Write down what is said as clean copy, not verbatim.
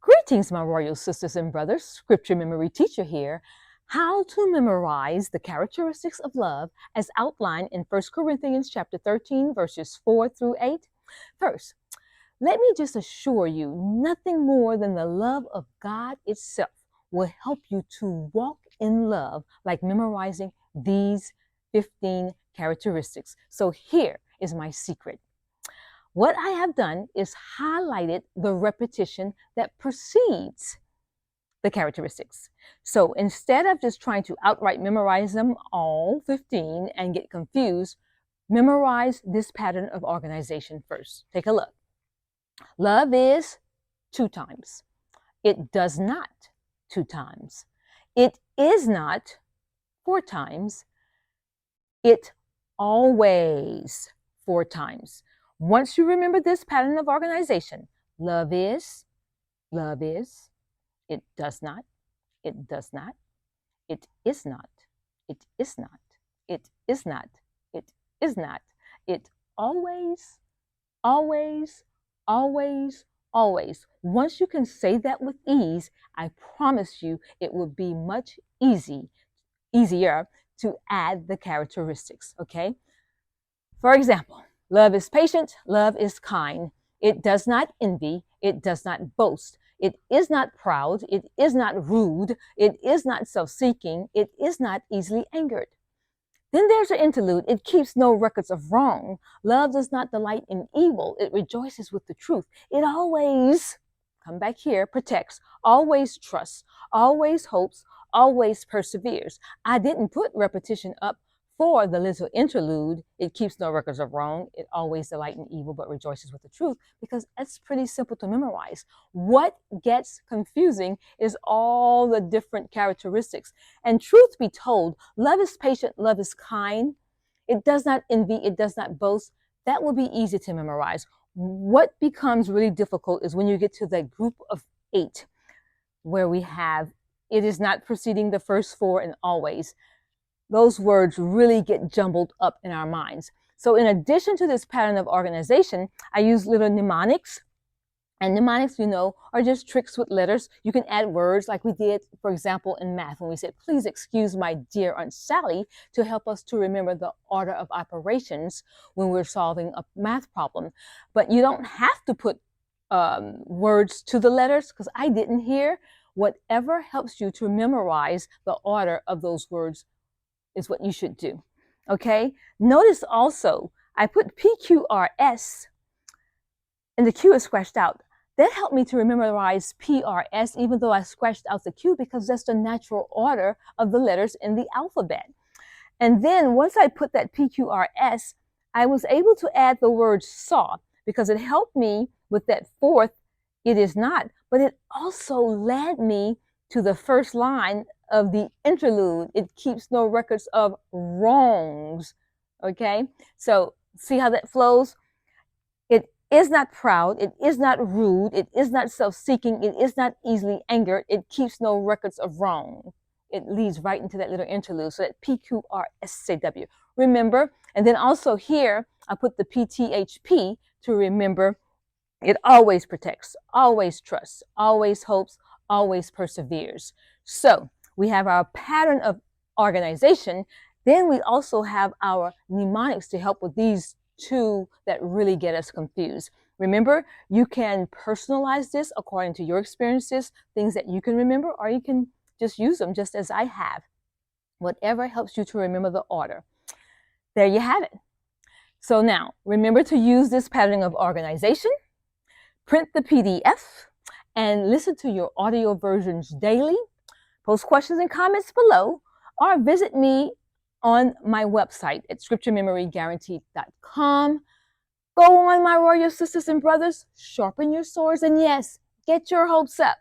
Greetings, my royal sisters and brothers. Scripture memory teacher here. How to memorize the characteristics of love as outlined in 1 Corinthians chapter 13, verses 4 through 8. First, let me just assure you, nothing more than the love of God itself will help you to walk in love like memorizing these 15 characteristics. So here is my secret. What I have done is highlighted the repetition that precedes the characteristics. So instead of just trying to outright memorize them all 15 and get confused, memorize this pattern of organization first. Take a look. Love is 2 times. It does not 2 times. It is not 4 times. It always 4 times. Once you remember this pattern of organization, love is, it does not, it does not, it is not, it is not, it is not, it is not, it always, always, always, always. Once you can say that with ease, I promise you it will be much easier to add the characteristics, okay? For example, love is patient, love is kind. It does not envy, it does not boast. It is not proud, it is not rude, it is not self-seeking, it is not easily angered. Then there's an interlude. It keeps no records of wrong. Love does not delight in evil. It rejoices with the truth. It always, come back here, protects, always trusts, always hopes, always perseveres. I didn't put repetition up for the little interlude. It keeps no records of wrong. It always delights in evil, but rejoices with the truth, because it's pretty simple to memorize. What gets confusing is all the different characteristics. And truth be told, love is patient, love is kind. It does not envy, it does not boast. That will be easy to memorize. What becomes really difficult is when you get to that group of 8, where we have, it is not preceding the first 4 and always. Those words really get jumbled up in our minds. So in addition to this pattern of organization, I use little mnemonics. And mnemonics, you know, are just tricks with letters. You can add words like we did, for example, in math when we said, please excuse my dear Aunt Sally, to help us to remember the order of operations when we're solving a math problem. But you don't have to put words to the letters, because I didn't hear. Whatever helps you to memorize the order of those words is what you should do. Okay? Notice also, I put PQRS and the Q is scratched out. That helped me to memorize PRS, even though I scratched out the Q, because that's the natural order of the letters in the alphabet. And then once I put that PQRS, I was able to add the word saw, because it helped me with that 4th, it is not, but it also led me to the first line of the interlude. It keeps no records of wrongs. Okay? So see how that flows? It is not proud. It is not rude. It is not self-seeking. It is not easily angered. It keeps no records of wrong. It leads right into that little interlude. So that PQRSCW. Remember, and then also here, I put the PTHP to remember. It always protects, always trusts, always hopes, always perseveres. So we have our pattern of organization. Then we also have our mnemonics to help with these 2 that really get us confused. Remember, you can personalize this according to your experiences, things that you can remember, or you can just use them just as I have. Whatever helps you to remember the order. There you have it. So now, remember to use this pattern of organization, print the PDF, and listen to your audio versions daily. Post questions and comments below, or visit me on my website at scripturememoryguaranteed.com. Go on, my royal sisters and brothers, sharpen your swords, and yes, get your hopes up.